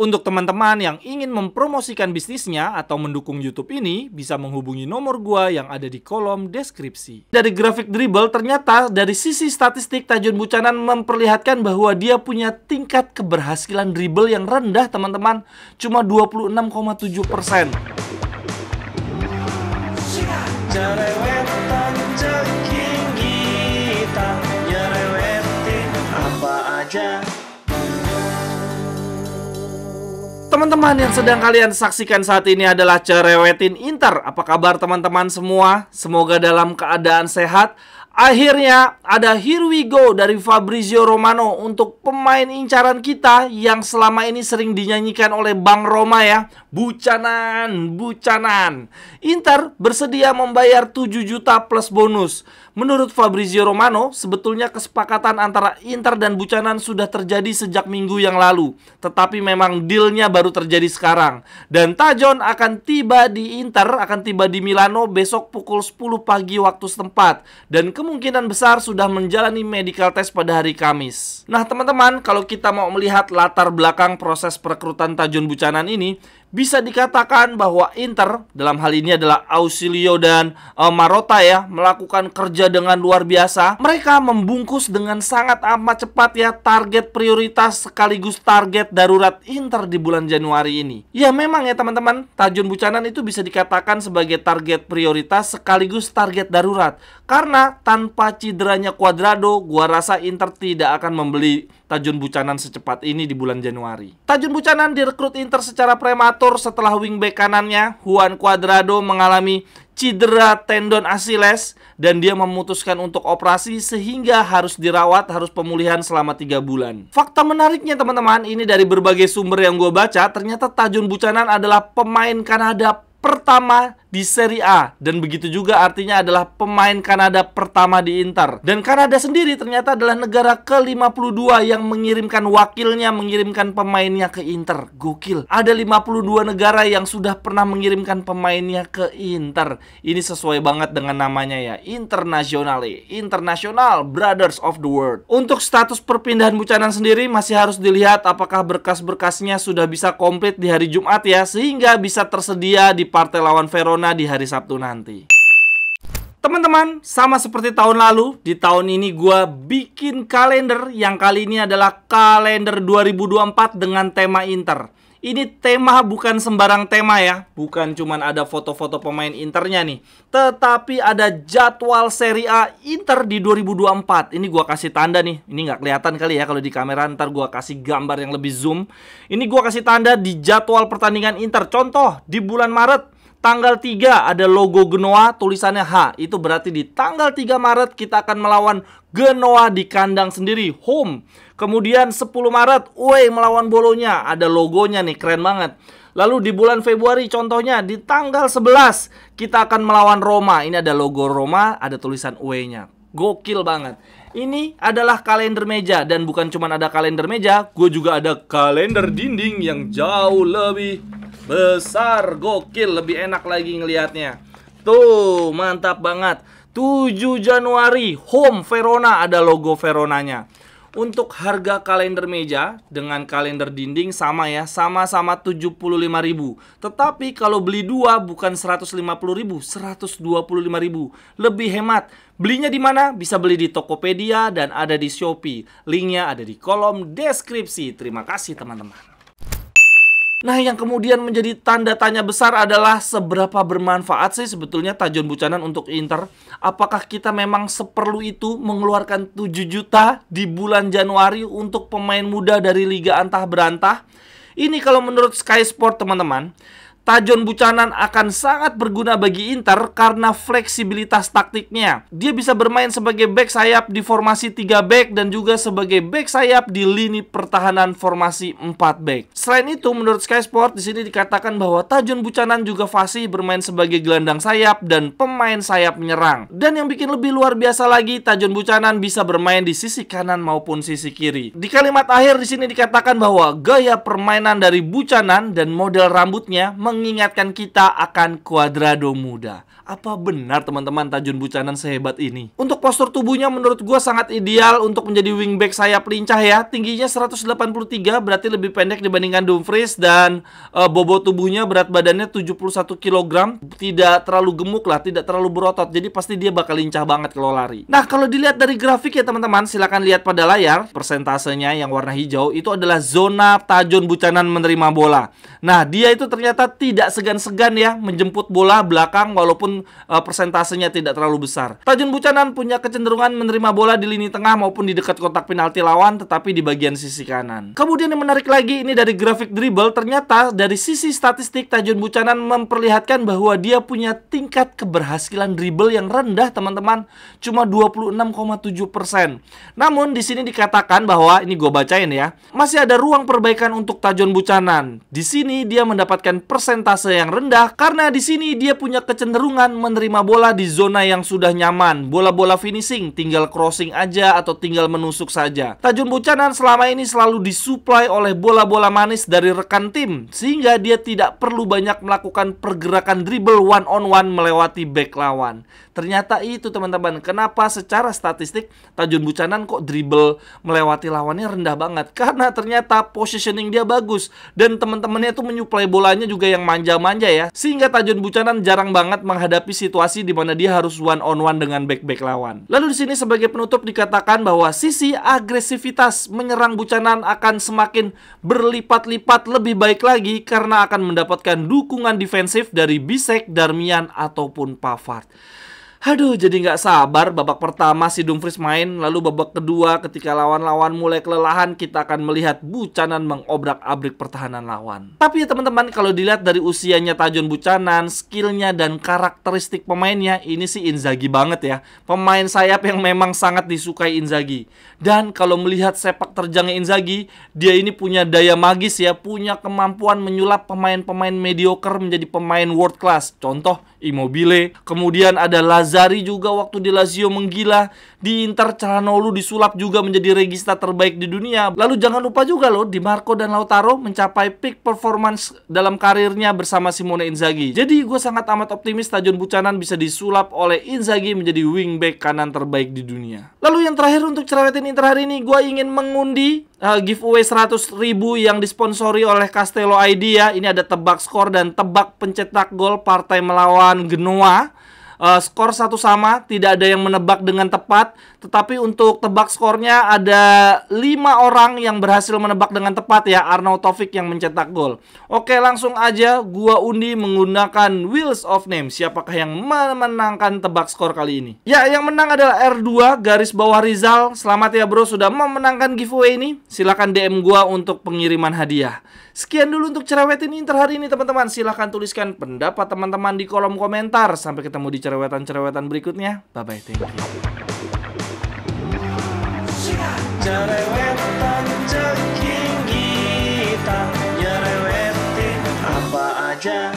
Untuk teman-teman yang ingin mempromosikan bisnisnya atau mendukung YouTube ini, bisa menghubungi nomor gua yang ada di kolom deskripsi. Dari grafik dribble, ternyata dari sisi statistik Tajon Buchanan memperlihatkan bahwa dia punya tingkat keberhasilan dribble yang rendah, teman-teman. Cuma 26,7%. Cerewetan ceking kita, nyerewetin apa aja. Teman-teman yang sedang kalian saksikan saat ini adalah Cerewetin Inter. Apa kabar teman-teman semua? Semoga dalam keadaan sehat. Akhirnya ada Here We Go dari Fabrizio Romano untuk pemain incaran kita yang selama ini sering dinyanyikan oleh Bang Roma ya. Buchanan, Buchanan. Inter bersedia membayar 7 juta plus bonus. Menurut Fabrizio Romano, sebetulnya kesepakatan antara Inter dan Buchanan sudah terjadi sejak minggu yang lalu. Tetapi memang dealnya baru terjadi sekarang. Dan Tajon akan tiba di Inter, akan tiba di Milano besok pukul 10 pagi waktu setempat. Dan kemungkinan besar sudah menjalani medical test pada hari Kamis. Nah teman-teman, kalau kita mau melihat latar belakang proses perekrutan Tajon Buchanan ini, bisa dikatakan bahwa Inter, dalam hal ini adalah Ausilio dan Marotta ya, melakukan kerja dengan luar biasa. Mereka membungkus dengan sangat amat cepat ya target prioritas sekaligus target darurat Inter di bulan Januari ini. Ya memang ya teman-teman, Tajon Buchanan itu bisa dikatakan sebagai target prioritas sekaligus target darurat. Karena tanpa cederanya Cuadrado, gua rasa Inter tidak akan membeli Tajon Buchanan secepat ini di bulan Januari. Tajon Buchanan direkrut Inter secara prematur setelah wingback kanannya Juan Cuadrado mengalami cedera tendon Achilles dan dia memutuskan untuk operasi sehingga harus dirawat, harus pemulihan selama 3 bulan. Fakta menariknya teman-teman, ini dari berbagai sumber yang gue baca, ternyata Tajon Buchanan adalah pemain Kanada pertama di Serie A, dan begitu juga artinya adalah pemain Kanada pertama di Inter. Dan Kanada sendiri ternyata adalah negara ke-52 yang mengirimkan wakilnya, mengirimkan pemainnya ke Inter. Gokil. Ada 52 negara yang sudah pernah mengirimkan pemainnya ke Inter. Ini sesuai banget dengan namanya ya, Internazionale, International Brothers of the World. Untuk status perpindahan Buchanan sendiri masih harus dilihat apakah berkas-berkasnya sudah bisa komplit di hari Jumat ya, sehingga bisa tersedia di partai lawan Verona di hari Sabtu nanti. Teman-teman, sama seperti tahun lalu, di tahun ini gue bikin kalender yang kali ini adalah kalender 2024 dengan tema Inter. Ini tema bukan sembarang tema ya, bukan cuman ada foto-foto pemain Internya nih, tetapi ada jadwal Serie A Inter di 2024. Ini gua kasih tanda nih, ini nggak kelihatan kali ya kalau di kamera, ntar gua kasih gambar yang lebih zoom. Ini gua kasih tanda di jadwal pertandingan Inter. Contoh, di bulan Maret tanggal 3 ada logo Genoa, tulisannya H. Itu berarti di tanggal 3 Maret kita akan melawan Genoa di kandang sendiri, home. Kemudian 10 Maret, away melawan Bolonya. Ada logonya nih, keren banget. Lalu di bulan Februari contohnya, di tanggal 11 kita akan melawan Roma. Ini ada logo Roma, ada tulisan away-nya. Gokil banget. Ini adalah kalender meja. Dan bukan cuma ada kalender meja, gue juga ada kalender dinding yang jauh lebih besar. Gokil, lebih enak lagi ngelihatnya. Tuh, mantap banget. 7 Januari, home Verona, ada logo Veronanya. Untuk harga kalender meja dengan kalender dinding sama ya, sama-sama 75.000. Tetapi kalau beli dua bukan 150.000, 125.000. Lebih hemat. Belinya di mana? Bisa beli di Tokopedia dan ada di Shopee. Linknya ada di kolom deskripsi. Terima kasih teman-teman. Nah, yang kemudian menjadi tanda tanya besar adalah seberapa bermanfaat sih sebetulnya Tajon Buchanan untuk Inter? Apakah kita memang seperlu itu mengeluarkan 7 juta di bulan Januari untuk pemain muda dari Liga Antah Berantah? Ini kalau menurut Sky Sport teman-teman, Tajon Buchanan akan sangat berguna bagi Inter karena fleksibilitas taktiknya. Dia bisa bermain sebagai bek sayap di formasi 3 bek dan juga sebagai bek sayap di lini pertahanan formasi 4 bek. Selain itu, menurut Sky Sport di sini dikatakan bahwa Tajon Buchanan juga fasih bermain sebagai gelandang sayap dan pemain sayap menyerang. Dan yang bikin lebih luar biasa lagi, Tajon Buchanan bisa bermain di sisi kanan maupun sisi kiri. Di kalimat akhir di sini dikatakan bahwa gaya permainan dari Buchanan dan model rambutnya mengingatkan kita akan Cuadrado muda. Apa benar teman-teman Tajun Buchanan sehebat ini? Untuk postur tubuhnya menurut gue sangat ideal untuk menjadi wingback sayap lincah ya. Tingginya 183, berarti lebih pendek dibandingkan Dumfries. Dan bobot tubuhnya, berat badannya 71 kg. Tidak terlalu gemuk lah, tidak terlalu berotot. Jadi pasti dia bakal lincah banget kalau lari. Nah, kalau dilihat dari grafik ya teman-teman, silakan lihat pada layar. Persentasenya yang warna hijau itu adalah zona Tajun Buchanan menerima bola. Nah, dia itu ternyata tidak segan-segan ya menjemput bola belakang walaupun persentasenya tidak terlalu besar. Tajun Buchanan punya kecenderungan menerima bola di lini tengah maupun di dekat kotak penalti lawan, tetapi di bagian sisi kanan. Kemudian yang menarik lagi, ini dari grafik dribble, ternyata dari sisi statistik Tajun Buchanan memperlihatkan bahwa dia punya tingkat keberhasilan dribble yang rendah teman-teman, cuma 26,7%. Namun di sini dikatakan bahwa, ini gue bacain ya, masih ada ruang perbaikan untuk Tajun Buchanan. Di sini dia mendapatkan persentase yang rendah karena di sini dia punya kecenderungan menerima bola di zona yang sudah nyaman. Bola-bola finishing, tinggal crossing aja atau tinggal menusuk saja. Tajun Buchanan selama ini selalu disuplai oleh bola-bola manis dari rekan tim, sehingga dia tidak perlu banyak melakukan pergerakan dribble one-on-one melewati back lawan. Ternyata itu teman-teman, kenapa secara statistik Tajun Buchanan kok dribble melewati lawannya rendah banget. Karena ternyata positioning dia bagus dan teman-temannya tuh menyuplai bolanya juga yang manja-manja ya. Sehingga Tajun Buchanan jarang banget menghadapi situasi di mana dia harus one-on-one dengan back-back lawan. Lalu di sini sebagai penutup dikatakan bahwa sisi agresivitas menyerang Buchanan akan semakin berlipat-lipat lebih baik lagi karena akan mendapatkan dukungan defensif dari Bisek, Darmian ataupun Pavard. Aduh, jadi nggak sabar. Babak pertama si Dumfries main, lalu babak kedua ketika lawan-lawan mulai kelelahan, kita akan melihat Buchanan mengobrak-abrik pertahanan lawan. Tapi ya teman-teman, kalau dilihat dari usianya Tajun Buchanan, skillnya dan karakteristik pemainnya, ini sih Inzaghi banget ya. Pemain sayap yang memang sangat disukai Inzaghi. Dan kalau melihat sepak terjangnya Inzaghi, dia ini punya daya magis ya, punya kemampuan menyulap pemain-pemain mediocre menjadi pemain world class. Contoh, Immobile, kemudian ada Lazzari juga waktu di Lazio menggila. Di Inter Calhanoglu disulap juga menjadi regista terbaik di dunia. Lalu jangan lupa juga loh, Di Marco dan Lautaro mencapai peak performance dalam karirnya bersama Simone Inzaghi. Jadi gue sangat amat optimis Tajun Buchanan bisa disulap oleh Inzaghi menjadi wingback kanan terbaik di dunia. Lalu yang terakhir untuk cerewetin Inter hari ini, gue ingin mengundi giveaway 100.000 yang disponsori oleh Castello ID ya. Ini ada tebak skor dan tebak pencetak gol partai melawan Genoa. Skor satu sama, tidak ada yang menebak dengan tepat. Tetapi untuk tebak skornya ada 5 orang yang berhasil menebak dengan tepat ya. Arnaud Taufik yang mencetak gol. Oke, langsung aja gua undi menggunakan Wheels of Name. Siapakah yang memenangkan tebak skor kali ini? Ya, yang menang adalah R2 garis bawah Rizal. Selamat ya bro, sudah memenangkan giveaway ini. Silahkan DM gua untuk pengiriman hadiah. Sekian dulu untuk cerewetin Inter hari ini teman-teman. Silahkan tuliskan pendapat teman-teman di kolom komentar. Sampai ketemu di cerewetan-cerewetan berikutnya. Bye-bye, thank you. Cerewetan ceking kita nyerewetin apa aja.